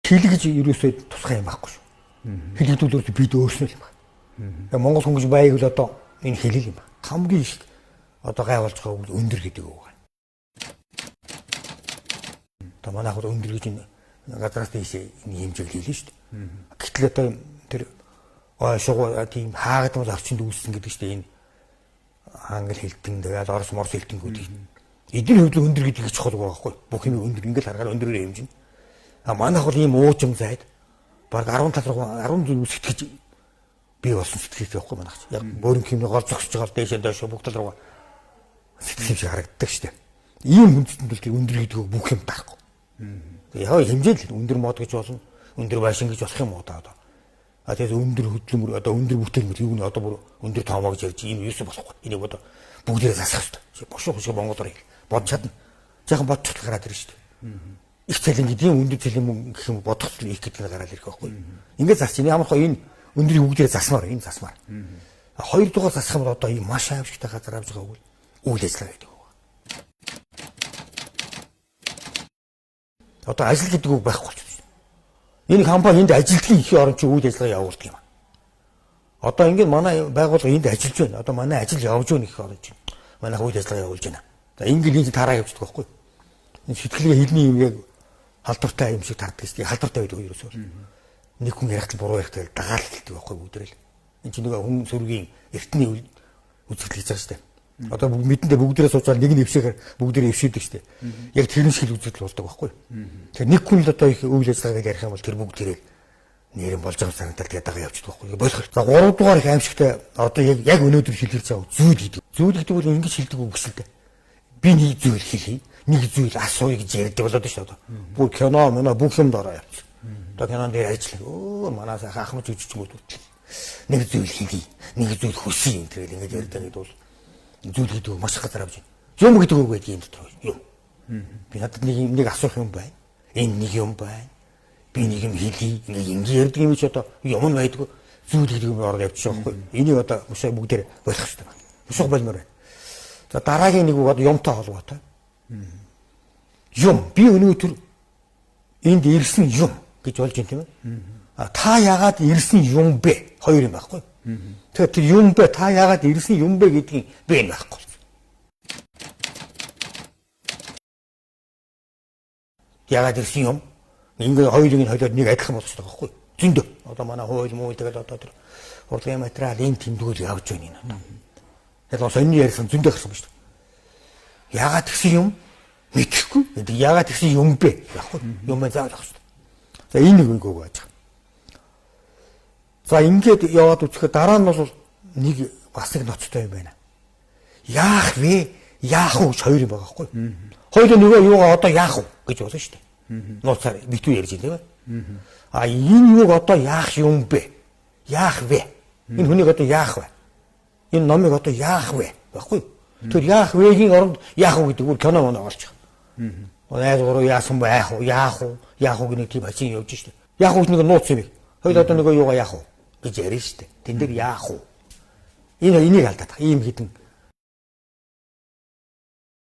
хэл гэж ерөөсөө тусгай юм байхгүй шүү. Хэл гэдэг нь бид өөрснөө юм байна. Монгол хүн гэж байг л одоо энэ хэл юм байна. Хамгийн их одоо гайвалж байгаа үг өндөр гэдэг үг байна. Одоо манайх өндөр гэж газраас тийшээ энэ хэмжээг хэлнэ шүү дээ. Гэтэл одоо тэр шугуу тийм хаагадмал орчинд үүссэн гэдэг чинь энэ англи хэлтэн тэгээд орос морс хэлтэнгүүд эдгээр хөвлө өндөр гэдэг чухал байгаа байхгүй. Бүх юм өндөр ингээл харахаар өндөрөөр хэмжинэ. А манайх бол ийм уужим зайд баг 17 10 сэтгэж бий болсон сэтгэлтэй байхгүй манайх. Яг бөөрийн хэмнээ гол зогсож байгаа дээшээ доош бүх тал руугаа сэтгэл шиг харагддаг шүү дээ. Ийм хүндэтгэнд бол тэр өндөр гэдэг бүх юм таахгүй. Яг хэмжээл өндөр мод гэж болно. Өндөр байшин гэж болох юм уу одоо. А тэгээд өндөр хөдөлмөр одоо өндөр бүтээгдэхүүн юу нэ одоо бүр өндөр тоомоо гэж ярьж энэ юусо болохгүй. Энийг одоо бүгдээрээ засах хэрэгтэй. Бошоо хушиг Монголоор бодч чадна. Жаахан бодчих гараад ирнэ шүү дээ. Их цалин гэдэг юм өндөр цалин мөн гэх юм бодох их гэдэг нь гараад ирэх байхгүй. Ингээд засч энэ ямар хоо энэ өндрийг бүгдээрээ засмаар энэ засмаар. Хоёр дугаар засах юм бол одоо ийм маш аимшигтай газар авч байгаа үйл ажиллагаа гэдэг байна. Одоо ажил гэдэг үг байхгүй болчихсон. Энэ компани энд ажилтны их орон чинь үйл ажиллагаа явуулдаг юм. Одоо ингээд манай байгууллага энд ажиллаж байна. Одоо манай ажил явж байгаа их орон чинь. Манайх үйл ажиллагаа явуулж байна. За ингээд энэ тараа явуулдаг байхгүй. Энэ сэтгэлгээ хэлний юм яг халдвартай юм шиг тарддаг шүү дээ. Халдвартай байдаг ерөөсөө. Нэг хүн ярихтал буруу ярихтал дагаал хэлдэг байхгүй бүгдээрээ л. Энэ чинь нөгөө хүн сүргийн эртний үзэгдэл хийж байгаа шүү дээ. Одоо мэдэндээ бүгдээрээ суучаад нэг нь өвшөөр бүгдээрээ өвшөдөг шүү дээ. Яг тэр шиг үзэгдэл болдог байхгүй. Тэгэхээр нэг хүн л одоо их үйл ажиллагааг ярих юм бол тэр бүгдээрээ нэрэн болж байгаа санагдал тэгээд дагаа явчихдаг байхгүй. Болох. За 3 дугаар их аимшигтай одоо яг өнөөдөр хэлэрч байгаа зүйл гэдэг. Зүйл гэдэг бол ингэж хэлдэг үг гэсэн дээ. Би нэг зүйл хэлье. Нэг зүйл асууя гэж ярьдаг болоод шүү дээ. Бүх кино бүх юм дороо явчих. Одоо кинонд дээр ажиллах. Манай сайхан ахмад жүжигчмүүд үү. Нэг зүйл хэлье. Нэг зүйл хүсье юм тэгэл ингэж ярьдаг гэдэг бол зүйл гэдэг нь маш их газар авч байна. Юм гэдэг үг байдаг юм дотор юу. Би надад нэг асуух юм байна. Энэ нэг юм байна. Би нэг юм хэлье. Ингэ ярьдаг юм чи одоо юм байдгүй. Зүйл гэдэг юм ороод явчих жоохгүй. Энийг одоо мушаа бүгдээр болох хэрэгтэй байна. Мушаа болмоор байна. За дараагийн нэг үг одоо юмтай холбоотой. Юм би өнөөдөр энд ирсэн юм гэж болж байна тийм ээ. Та яагаад ирсэн юм бэ? Хоёр юм байхгүй. Тэгэхээр тэр юм бэ та яагаад ирсэн юм бэ гэдгийг бэ байхгүй. Яагаад ирсэн юм? Ингээ хоёрыг нь хойлоод нэг адилхан болчихдог байхгүй. Зөндөө. Одоо манай хууль муу тэгэл одоо тэр урлагийн материал энэ тэмдгүүл явж байна энэ одоо. Тэгэхээр сонины ярьсан зөндөө гарсан ба шүү дээ. Яагаад тэгсэн юм? Мэдэхгүй. Яагаад тэгсэн юм бэ? Яахгүй. Юм байна заавал авах шүү дээ. За энэ нэг үг байж байгаа. За ингээд яваад үзэхэд дараа нь бол нэг бас нэг ноцтой юм байна. Яах вэ? Яах вэ? Хоёр юм байгаа байхгүй. Хоёул нөгөө юугаа одоо яах вэ гэж болно шүү дээ. Нууцаар битүү ярьж байна тийм ээ. А энэ юуг одоо яах юм бэ? Яах вэ? Энэ хүнийг одоо яах вэ? Энэ номыг одоо яах вэ? Баггүй. Тэр яах вэгийн оронд яах вэ гэдэг үл кино мөн орж байгаа. Найз гурав яасан бэ? Яах вэ гэх нэг тийм хачин явж шүү дээ. Яах вэ нэг нууц юм. Хоёул одоо нөгөө юугаа яах вэ гэж ярина шүү дээ. Тэн дээр яах вэ? Энийг алдаад байгаа. Ийм хитэн